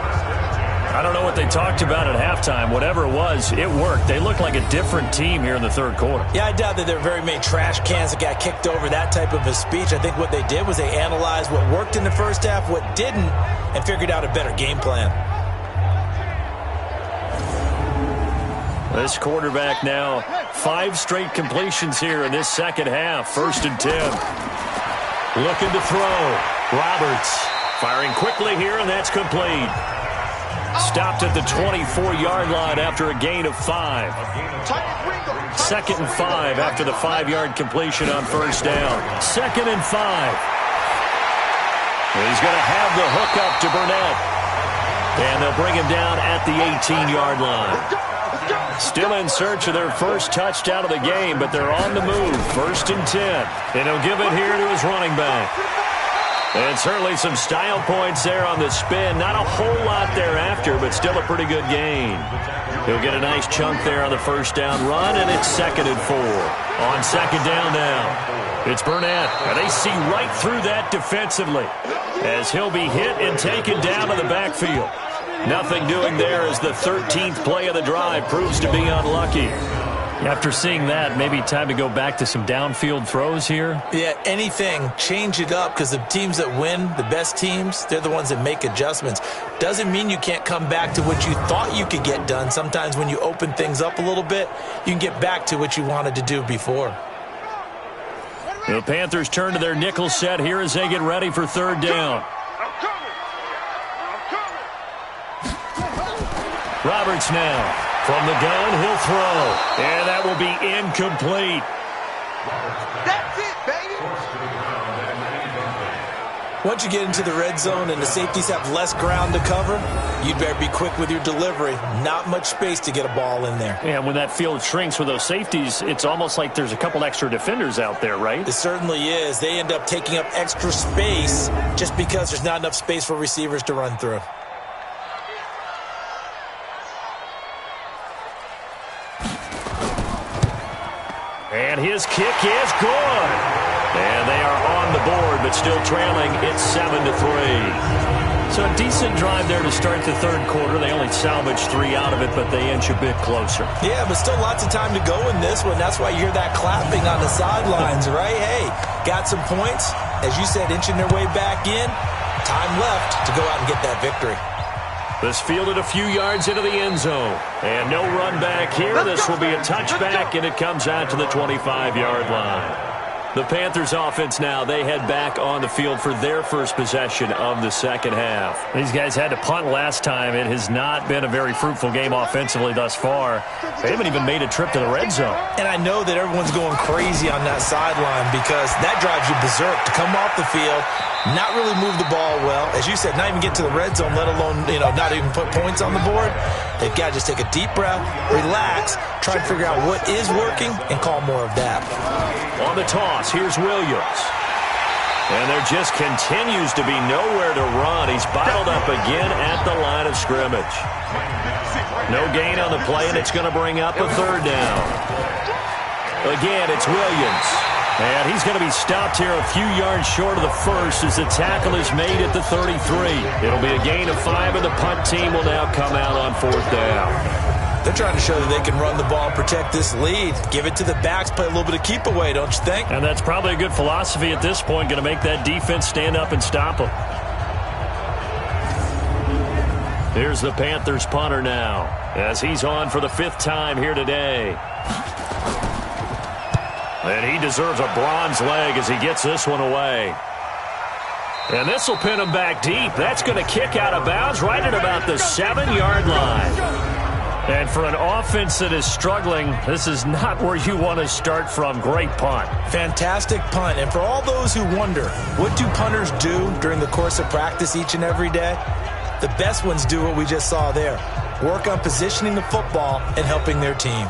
I don't know what they talked about at halftime. Whatever it was, it worked. They look like a different team here in the 3rd quarter. Yeah, I doubt that there were very many trash cans that got kicked over, that type of a speech. I think what they did was they analyzed what worked in the 1st half, what didn't, and figured out a better game plan. This quarterback now, 5 straight completions here in this 2nd half. 1st and 10. Looking to throw. Roberts firing quickly here, and that's complete. Stopped at the 24-yard line after a gain of 5. 2nd and 5 after the 5-yard completion on 1st down. 2nd and 5. And he's going to have the hook up to Burnett. And they'll bring him down at the 18-yard line. Still in search of their first touchdown of the game, but they're on the move. 1st and 10. And he'll give it here to his running back. And certainly some style points there on the spin. Not a whole lot thereafter, but still a pretty good gain. He'll get a nice chunk there on the first down run, and it's 2nd and 4. On 2nd down now, it's Burnett. And they see right through that defensively as he'll be hit and taken down to the backfield. Nothing doing there as the 13th play of the drive proves to be unlucky. After seeing that, maybe time to go back to some downfield throws here. Yeah, anything. Change it up, because the teams that win, the best teams, they're the ones that make adjustments. Doesn't mean you can't come back to what you thought you could get done. Sometimes when you open things up a little bit, you can get back to what you wanted to do before. The Panthers turn to their nickel set here as they get ready for 3rd down. Roberts now. From the gun, he'll throw. And that will be incomplete. That's it, baby. Once you get into the red zone and the safeties have less ground to cover, you'd better be quick with your delivery. Not much space to get a ball in there. And when that field shrinks with those safeties, it's almost like there's a couple extra defenders out there, right? It certainly is. They end up taking up extra space just because there's not enough space for receivers to run through. And his kick is good. And they are on the board, but still trailing. It's 7-3. So a decent drive there to start the 3rd quarter. They only salvaged 3 out of it, but they inch a bit closer. Yeah, but still lots of time to go in this one. That's why you hear that clapping on the sidelines, right? Hey, got some points. As you said, inching their way back in. Time left to go out and get that victory. This fielded a few yards into the end zone. And no run back here. This will be a touchback, and it comes out to the 25-yard line. The Panthers offense now, they head back on the field for their first possession of the 2nd half. These guys had to punt last time. It has not been a very fruitful game offensively thus far. They haven't even made a trip to the red zone. And I know that everyone's going crazy on that sideline because that drives you berserk to come off the field, not really move the ball well. As you said, not even get to the red zone, let alone, not even put points on the board. They've got to just take a deep breath, relax, try to figure out what is working, and call more of that. On the toss, here's Williams. And there just continues to be nowhere to run. He's bottled up again at the line of scrimmage. No gain on the play, and it's going to bring up a 3rd down. Again, it's Williams. And he's going to be stopped here a few yards short of the first as the tackle is made at the 33. It'll be a gain of 5, and the punt team will now come out on 4th down. They're trying to show that they can run the ball and protect this lead. Give it to the backs, play a little bit of keep away, don't you think? And that's probably a good philosophy at this point, going to make that defense stand up and stop them. Here's the Panthers punter now as he's on for the 5th time here today. And he deserves a bronze leg as he gets this one away. And this will pin him back deep. That's going to kick out of bounds right at about the 7-yard line. And for an offense that is struggling, this is not where you want to start from. Great punt. Fantastic punt. And for all those who wonder, what do punters do during the course of practice each and every day? The best ones do what we just saw there. Work on positioning the football and helping their team.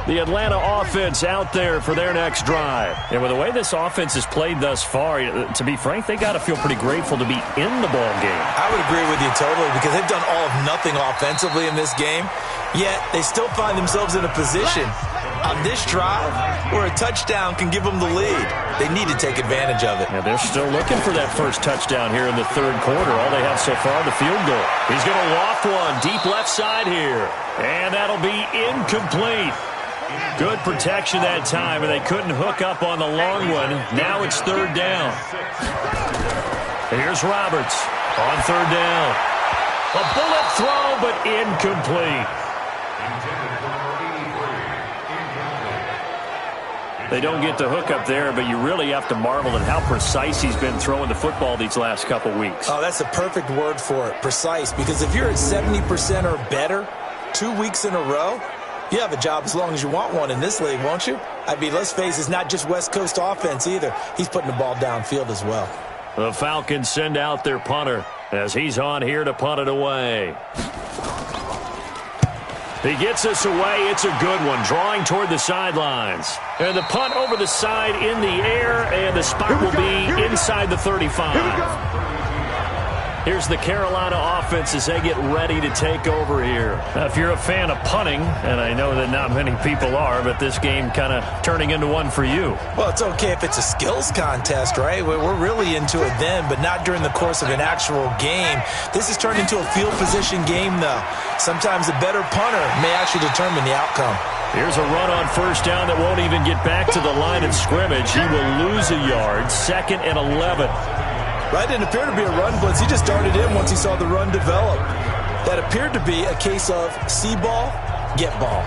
The Atlanta offense out there for their next drive. And with the way this offense has played thus far, to be frank, they got to feel pretty grateful to be in the ball game. I would agree with you totally because they've done all of nothing offensively in this game, yet they still find themselves in a position on this drive where a touchdown can give them the lead. They need to take advantage of it. Yeah, they're still looking for that first touchdown here in the 3rd quarter. All they have so far, the field goal. He's going to loft one deep left side here. And that'll be incomplete. Good protection that time, and they couldn't hook up on the long one. Now it's 3rd down. Here's Roberts on 3rd down. A bullet throw, but incomplete. They don't get the hook up there, but you really have to marvel at how precise he's been throwing the football these last couple weeks. Oh, that's a perfect word for it, precise, because if you're at 70% or better 2 weeks in a row, you have a job as long as you want one in this league, won't you? I mean, let's face it, it's not just West Coast offense either. He's putting the ball downfield as well. The Falcons send out their punter. as he's on here to punt it away. He gets this away. It's a good one, drawing toward the sidelines. And the punt over the side in the air, and the spot will be inside the 35. Here's the Carolina offense as they get ready to take over here. Now, if you're a fan of punting, and I know that not many people are, but this game kind of turning into one for you. Well, it's okay if it's a skills contest, right? We're really into it then, but not during the course of an actual game. This has turned into a field position game, though. Sometimes a better punter may actually determine the outcome. Here's a run on first down that won't even get back to the line of scrimmage. He will lose a yard, 2nd and 11. Right, didn't appear to be a run blitz. He just darted in once he saw the run develop. That appeared to be a case of see ball, get ball.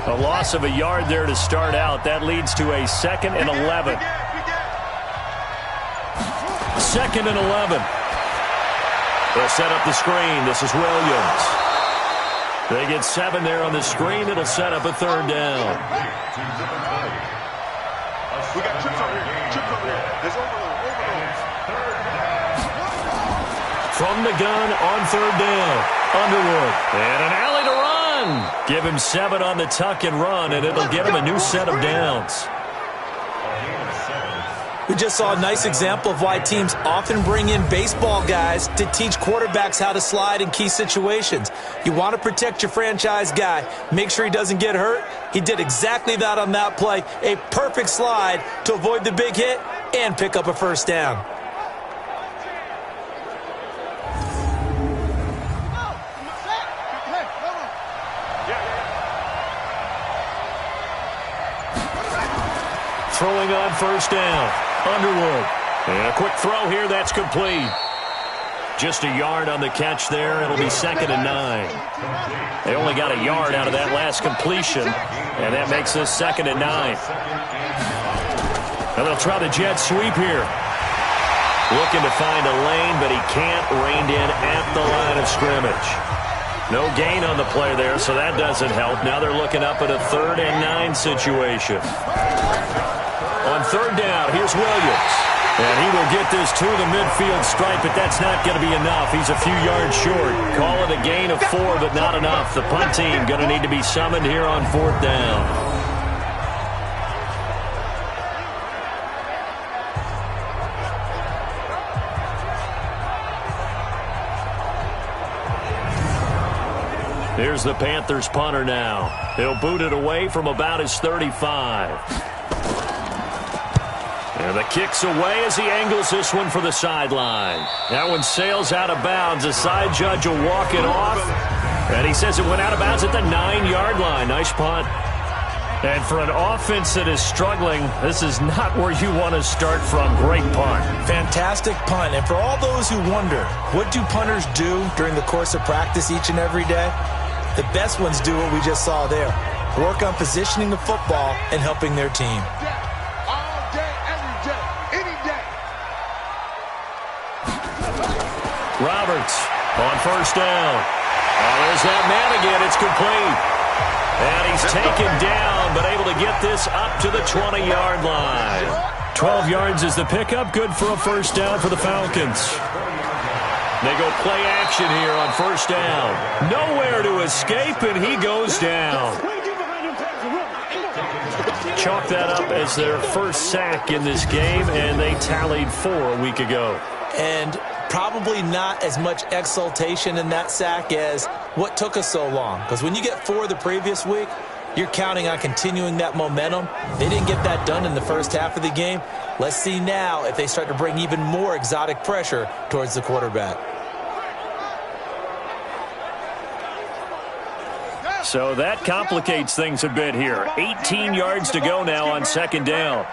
A loss of a yard there to start out. That leads to a 2nd and 11. 2nd and 11. They'll set up the screen. This is Williams. They get 7 there on the screen. It'll set up a 3rd down. We got chips over here. Chips over here. There's overload. From the gun on 3rd down. Underwood. And an alley to run. Give him 7 on the tuck and run, and it'll get him a new set of downs. We just saw a nice example of why teams often bring in baseball guys to teach quarterbacks how to slide in key situations. You want to protect your franchise guy. Make sure he doesn't get hurt. He did exactly that on that play. A perfect slide to avoid the big hit and pick up a 1st down. Throwing on 1st down. Underwood. And a quick throw here. That's complete. Just a yard on the catch there. It'll be 2nd and 9. They only got a yard out of that last completion, and that makes this 2nd and 9. Now they'll try the jet sweep here. Looking to find a lane, but he can't. Reined in at the line of scrimmage. No gain on the play there, so that doesn't help. Now they're looking up at a 3rd and 9 situation. On 3rd down, here's Williams. And he will get this to the midfield stripe, but that's not going to be enough. He's a few yards short. Call it a gain of 4, but not enough. The punt team going to need to be summoned here on 4th down. Here's the Panthers punter now. He'll boot it away from about his 35. And the kick's away as he angles this one for the sideline. That one sails out of bounds. The side judge will walk it off. And he says it went out of bounds at the 9-yard line. Nice punt. And for an offense that is struggling, this is not where you want to start from. Great punt. Fantastic punt. And for all those who wonder, what do punters do during the course of practice each and every day? The best ones do what we just saw there. Work on positioning the football and helping their team. Roberts on 1st down. Oh, there's that man again. It's complete. And he's taken down, but able to get this up to the 20-yard line. 12 yards is the pickup. Good for a 1st down for the Falcons. They go play action here on 1st down. Nowhere to escape, and he goes down. Chalk that up as their first sack in this game, and they tallied 4 a week ago. And probably not as much exultation in that sack as what took us so long. Because when you get 4 the previous week, you're counting on continuing that momentum. They didn't get that done in the first half of the game. Let's see now if they start to bring even more exotic pressure towards the quarterback. So that complicates things a bit here. 18 yards to go now on 2nd down.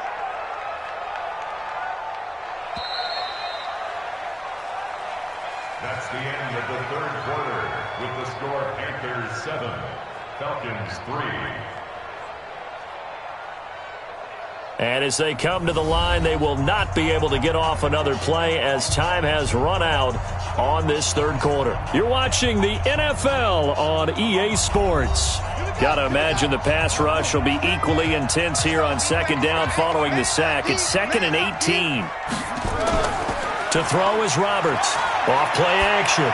That's the end of the 3rd quarter with the score Panthers 7, Falcons 3. And as they come to the line, they will not be able to get off another play as time has run out on this third quarter. You're watching the NFL on EA Sports. Got to imagine the pass rush will be equally intense here on second down following the sack. It's 2nd and 18. To throw is Roberts. Off play action.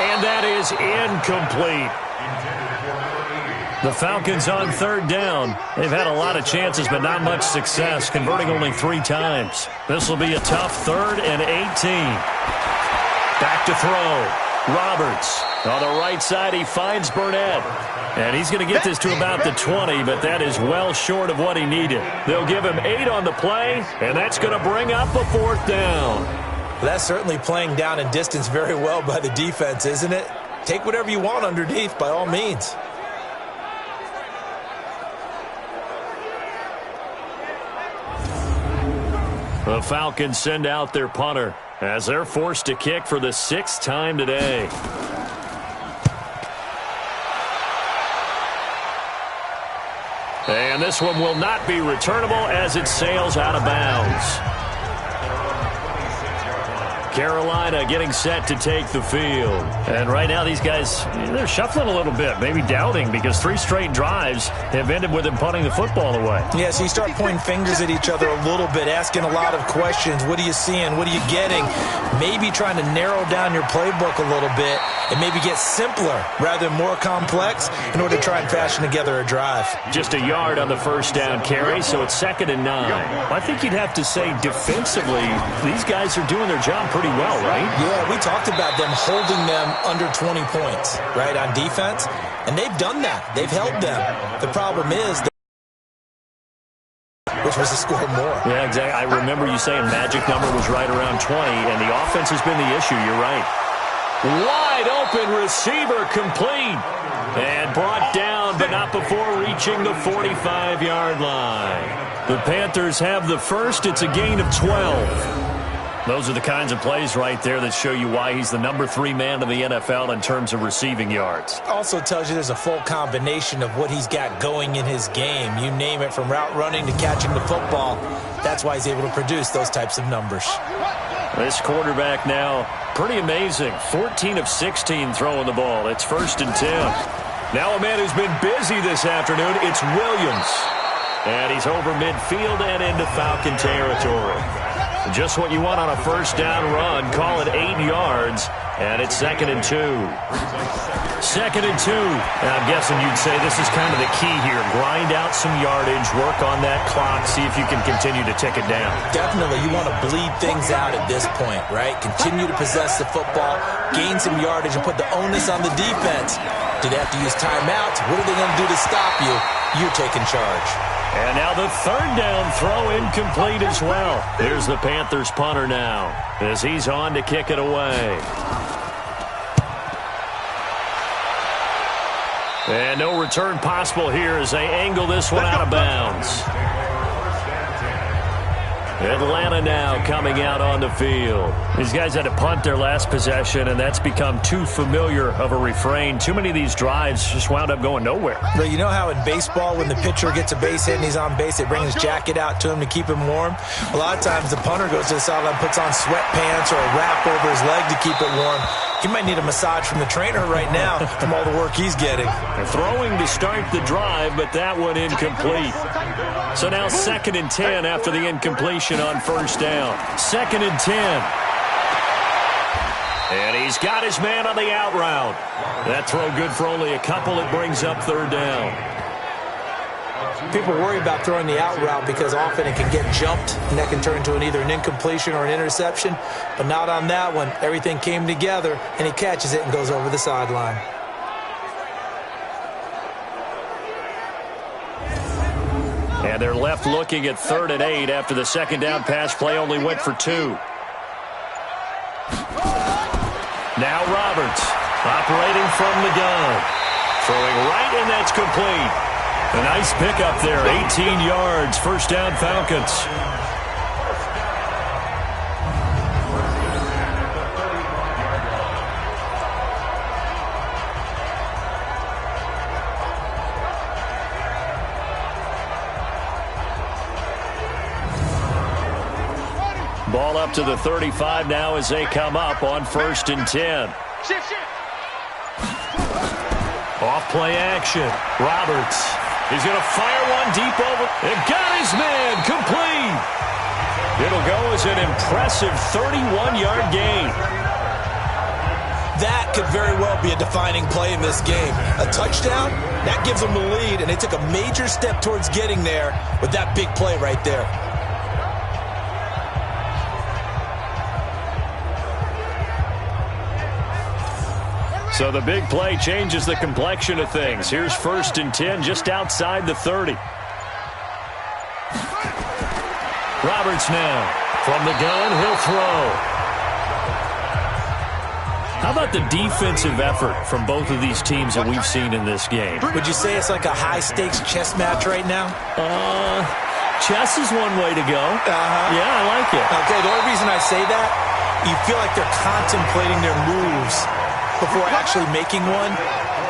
And that is incomplete. The Falcons on third down. They've had a lot of chances, but not much success, converting only 3 times. This will be a tough 3rd and 18. Back to throw. Roberts. On the right side, he finds Burnett. And he's going to get this to about the 20, but that is well short of what he needed. They'll give him 8 on the play, and that's going to bring up a 4th down. Well, that's certainly playing down and distance very well by the defense, isn't it? Take whatever you want underneath, by all means. The Falcons send out their punter as they're forced to kick for the 6th time today. And this one will not be returnable as it sails out of bounds. Carolina getting set to take the field. And right now these guys, they're shuffling a little bit, maybe doubting, because 3 straight drives have ended with them punting the football away. Yeah, so you start pointing fingers at each other a little bit, asking a lot of questions. What are you seeing? What are you getting? Maybe trying to narrow down your playbook a little bit and maybe get simpler rather than more complex in order to try and fashion together a drive. Just a yard on the first down carry, so it's 2nd and 9. I think you'd have to say defensively, these guys are doing their job pretty well, right? Yeah, we talked about them holding them under 20 points, right, on defense, and they've done that. They've held them. The problem is, which was to score more. Yeah, exactly. I remember you saying magic number was right around 20, and the offense has been the issue. You're right. Wide open receiver complete. And brought down, but not before reaching the 45-yard line. The Panthers have the first. It's a gain of 12. Those are the kinds of plays right there that show you why he's the number 3 man in the NFL in terms of receiving yards. Also tells you there's a full combination of what he's got going in his game. You name it, from route running to catching the football. That's why he's able to produce those types of numbers. This quarterback now, pretty amazing. 14 of 16 throwing the ball. It's 1st and 10. Now a man who's been busy this afternoon, it's Williams. And he's over midfield and into Falcon territory. Just what you want on a first down run. Call it 8 yards, and it's 2nd and 2. 2nd and 2. And I'm guessing you'd say this is kind of the key here. Grind out some yardage, work on that clock, see if you can continue to tick it down. Definitely. You want to bleed things out at this point, right? Continue to possess the football, gain some yardage, and put the onus on the defense. Do they have to use timeouts? What are they going to do to stop you? You're taking charge. And now the 3rd down throw incomplete as well. Here's the Panthers punter now as he's on to kick it away. And no return possible here as they angle this one out of bounds. Atlanta now coming out on the field. These guys had to punt their last possession, and that's become too familiar of a refrain. Too many of these drives just wound up going nowhere. But you know how in baseball, when the pitcher gets a base hit and he's on base, they bring his jacket out to him to keep him warm? A lot of times the punter goes to the sideline, puts on sweatpants or a wrap over his leg to keep it warm. He might need a massage from the trainer right now from all the work he's getting. Throwing to start the drive, but that one incomplete. So now 2nd and 10 after the incompletion on first down. 2nd and 10. And he's got his man on the out route. That throw good for only a couple. It brings up 3rd down. People worry about throwing the out route because often it can get jumped, and that can turn into either an incompletion or an interception. But not on that one. Everything came together, and he catches it and goes over the sideline. And they're left looking at 3rd and 8 after the 2nd down pass play only went for 2. Now Roberts operating from the gun. Throwing right, and that's complete. A nice pickup there, 18 yards, first down Falcons. Ball up to the 35 now as they come up on 1st and 10. Off play action. Roberts. He's going to fire one deep over. And got his man complete. It'll go as an impressive 31-yard gain. That could very well be a defining play in this game. A touchdown, that gives them the lead, and they took a major step towards getting there with that big play right there. So the big play changes the complexion of things. Here's 1st and 10 just outside the 30. Roberts now. From the gun, he'll throw. How about the defensive effort from both of these teams that we've seen in this game? Would you say it's like a high-stakes chess match right now? Chess is one way to go. Yeah, I like it. Okay, the only reason I say that, you feel like they're contemplating their moves before actually making one,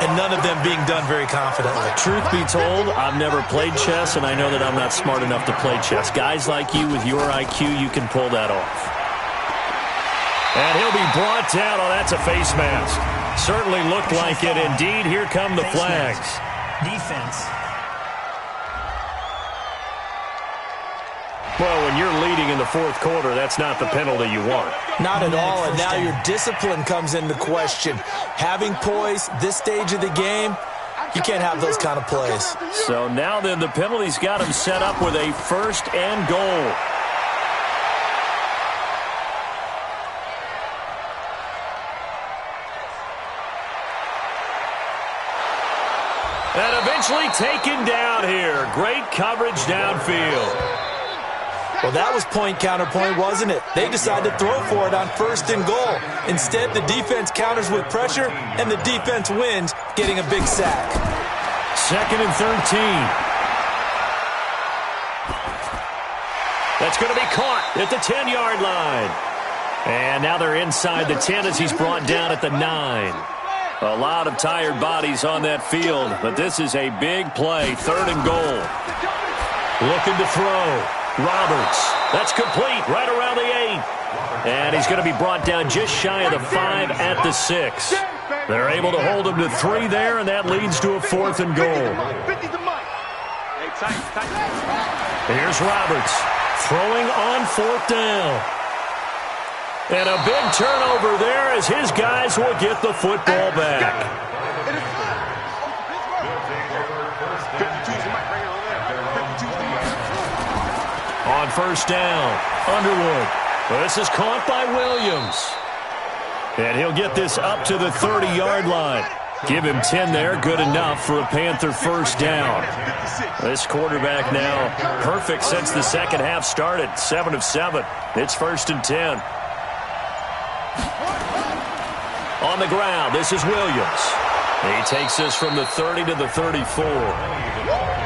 and none of them being done very confidently. Truth be told, I've never played chess, and I know that I'm not smart enough to play chess. Guys like you with your IQ, you can pull that off. And he'll be brought down. Oh, that's a face mask. Certainly looked like it. Indeed, here come the flags. Defense. Well, when you're leading in the 4th quarter, that's not the penalty you want. Not at all, and now your discipline comes into question. Having poise, this stage of the game, you can't have those kind of plays. So now then, the penalty's got him set up with a 1st and goal. And eventually taken down here. Great coverage downfield. Well, that was point-counterpoint, wasn't it? They decided to throw for it on 1st and goal. Instead, the defense counters with pressure, and the defense wins, getting a big sack. 2nd and 13. That's going to be caught at the 10-yard line. And now they're inside the 10 as he's brought down at the 9. A lot of tired bodies on that field, but this is a big play, 3rd and goal. Looking to throw. Roberts. That's complete right around the 8. And he's going to be brought down just shy of the 5 at the 6. They're able to hold him to 3 there, and that leads to a 4th and goal. Here's Roberts throwing on 4th down. And a big turnover there as his guys will get the football back. On 1st down, Underwood. This is caught by Williams. And he'll get this up to the 30-yard line. Give him 10 there, good enough for a Panther 1st down. This quarterback now perfect since the second half started, 7 of 7. It's 1st and 10. On the ground, this is Williams. He takes this from the 30 to the 34.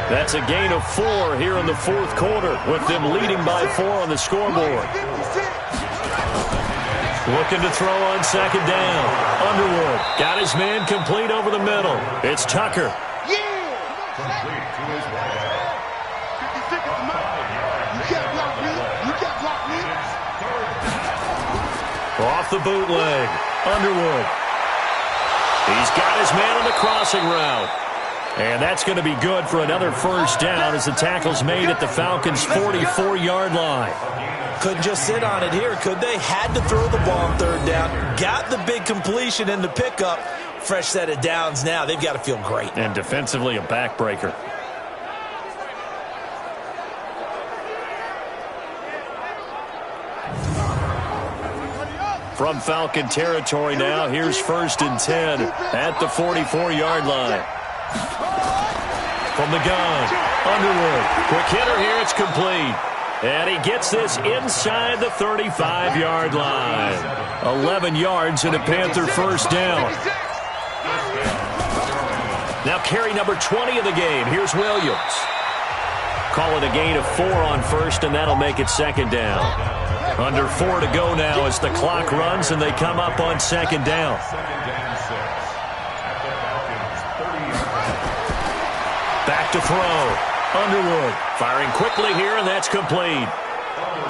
That's a gain of 4 here in the 4th quarter, with them leading by 4 on the scoreboard. Looking to throw on 2nd down. Underwood got his man complete over the middle. It's Tucker. Off the bootleg. Underwood. He's got his man on the crossing route. And that's going to be good for another 1st down as the tackle's made at the Falcons' 44-yard line. Couldn't just sit on it here, could they? Had to throw the ball on 3rd down. Got the big completion in the pickup. Fresh set of downs now. They've got to feel great. And defensively, a backbreaker. From Falcon territory now, here's 1st and 10 at the 44-yard line. From the gun, Underwood. Quick hitter here, it's complete. And he gets this inside the 35-yard line. 11 yards and a Panther 1st down. Now carry number 20 of the game. Here's Williams. Call it a gain of 4 on 1st, and that'll make it 2nd down. Under 4 to go now as the clock runs, and they come up on 2nd down. Back to throw. Underwood firing quickly here, and that's complete.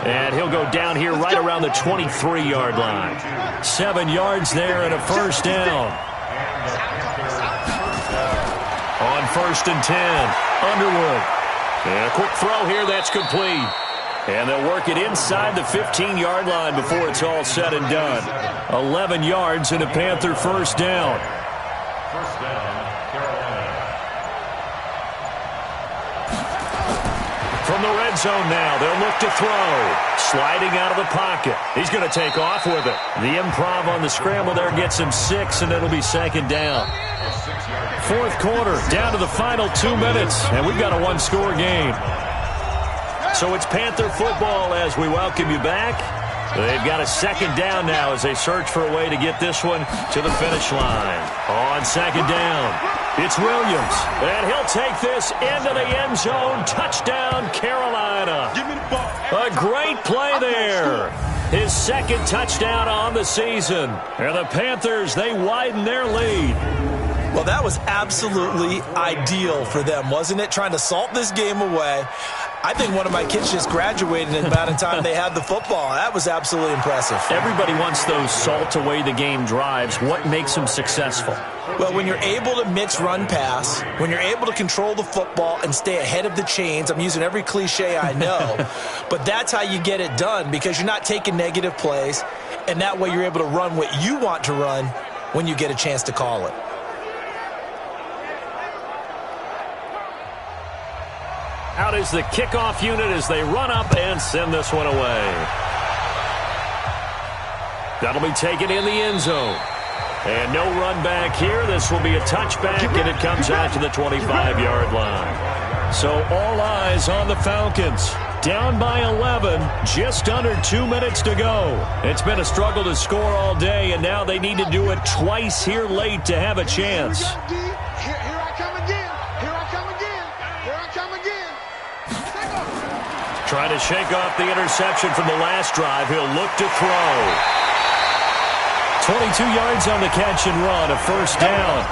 And he'll go down here right around the 23-yard line. 7 yards there and a first down. On 1st and 10, Underwood. And a quick throw here, that's complete. And they'll work it inside the 15-yard line before it's all said and done. 11 yards and a Panther first down. First down, Carolina. From the red zone now, they'll look to throw. Sliding out of the pocket. He's going to take off with it. The improv on the scramble there gets him 6, and it'll be second down. Fourth quarter, down to the final 2 minutes, and we've got a one-score game. So it's Panther football as we welcome you back. They've got a second down now as they search for a way to get this one to the finish line. On second down, it's Williams. And he'll take this into the end zone. Touchdown, Carolina. A great play there. His second touchdown on the season. And the Panthers, they widen their lead. Well, that was absolutely ideal for them, wasn't it? Trying to salt this game away. I think one of my kids just graduated in the amount of time they had the football. That was absolutely impressive. Everybody wants those salt-away-the-game drives. What makes them successful? Well, when you're able to mix run-pass, when you're able to control the football and stay ahead of the chains, I'm using every cliche I know, but that's how you get it done because you're not taking negative plays, and that way you're able to run what you want to run when you get a chance to call it. Out is the kickoff unit as they run up and send this one away. That'll be taken in the end zone. And no run back here. This will be a touchback, and it comes out to the 25-yard line. So all eyes on the Falcons. Down by 11, just under 2 minutes to go. It's been a struggle to score all day, and now they need to do it twice here late to have a chance. Here I come again. Here I come again. Here I come again. Trying to shake off the interception from the last drive. He'll look to throw. 22 yards on the catch and run, a first down.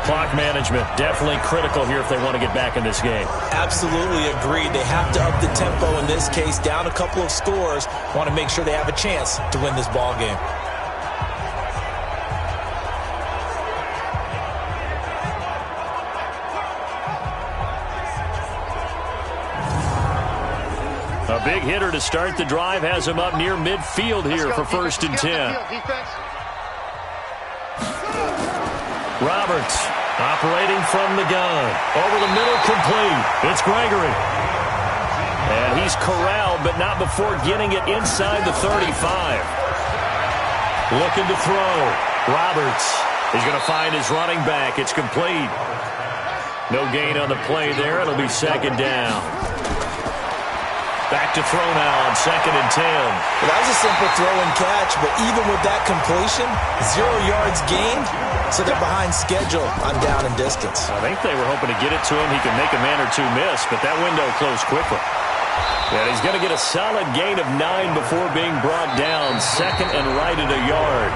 Clock management, definitely critical here if they want to get back in this game. Absolutely agreed. They have to up the tempo in this case, down a couple of scores. Want to make sure they have a chance to win this ball game. A big hitter to start the drive has him up near midfield here for 1st and 10. Roberts operating from the gun. Over the middle, complete. It's Gregory. And he's corralled, but not before getting it inside the 35. Looking to throw. Roberts. He's going to find his running back. It's complete. No gain on the play there. It'll be second down. Back to throw now on 2nd and 10. Well, that was a simple throw and catch, but even with that completion, 0 yards gained, so they're behind schedule on down and distance. I think they were hoping to get it to him. He could make a man or two miss, but that window closed quickly. And he's going to get a solid gain of 9 before being brought down. 2nd and right at a yard.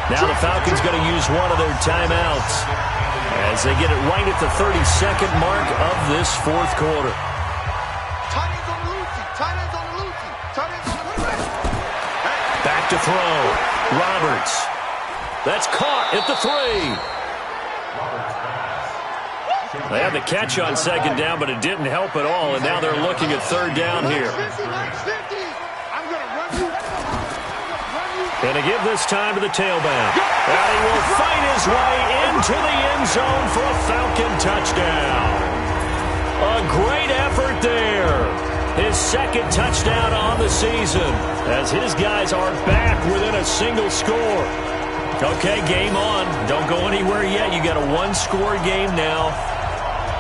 Now the Falcons going to use one of their timeouts as they get it right at the 32nd mark of this fourth quarter. Back to throw. Roberts. That's caught at the 3. They had the catch on 2nd down, but it didn't help at all, and now they're looking at 3rd down here. And to give this time to the tailback. And he will fight his way into the end zone for a Falcon touchdown. A great effort there. His 2nd touchdown on the season as his guys are back within a single score. Okay, game on. Don't go anywhere yet. You got a one-score game now.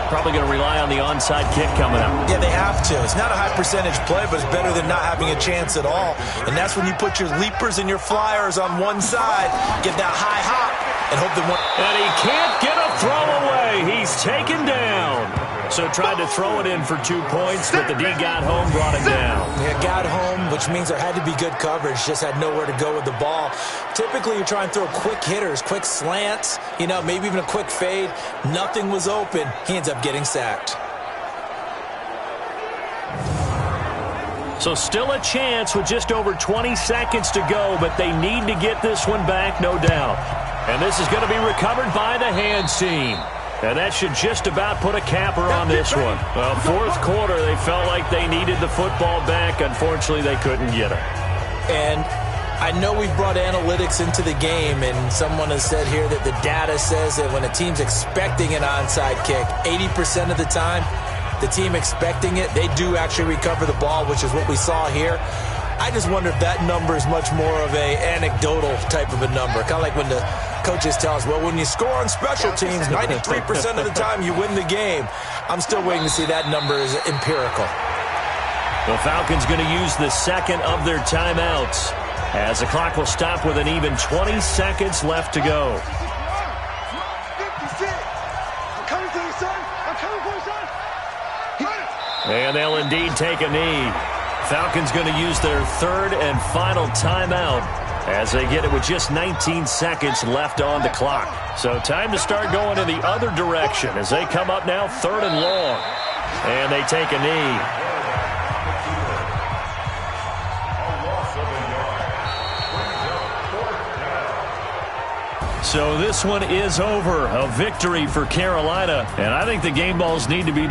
Probably going to rely on the onside kick coming up. Yeah, they have to. It's not a high percentage play, but it's better than not having a chance at all. And that's when you put your leapers and your flyers on one side, get that high hop, and hope they won't. And he can't get a throw away. He's taken down. So tried to throw it in for 2 points, but the D got home, brought him down. Yeah, got home, which means there had to be good coverage. Just had nowhere to go with the ball. Typically, you try and throw quick hitters, quick slants, maybe even a quick fade. Nothing was open. He ends up getting sacked. So still a chance with just over 20 seconds to go, but they need to get this one back, no doubt. And this is going to be recovered by the hands team. And that should just about put a capper on this one. Well, fourth quarter, they felt like they needed the football back. Unfortunately, they couldn't get it. And I know we've brought analytics into the game, and someone has said here that the data says that when a team's expecting an onside kick, 80% of the time, the team expecting it, they do actually recover the ball, which is what we saw here. I just wonder if that number is much more of a anecdotal type of a number. Kind of like when the coaches tell us, well, when you score on special teams, 93% of the time you win the game. I'm still waiting to see that number is empirical. The Falcons going to use the second of their timeouts, as the clock will stop with an even 20 seconds left to go. And they'll indeed take a knee. Falcons going to use their third and final timeout as they get it with just 19 seconds left on the clock. So time to start going in the other direction as they come up now third and long. And they take a knee. So this one is over. A victory for Carolina. And I think the game balls need to be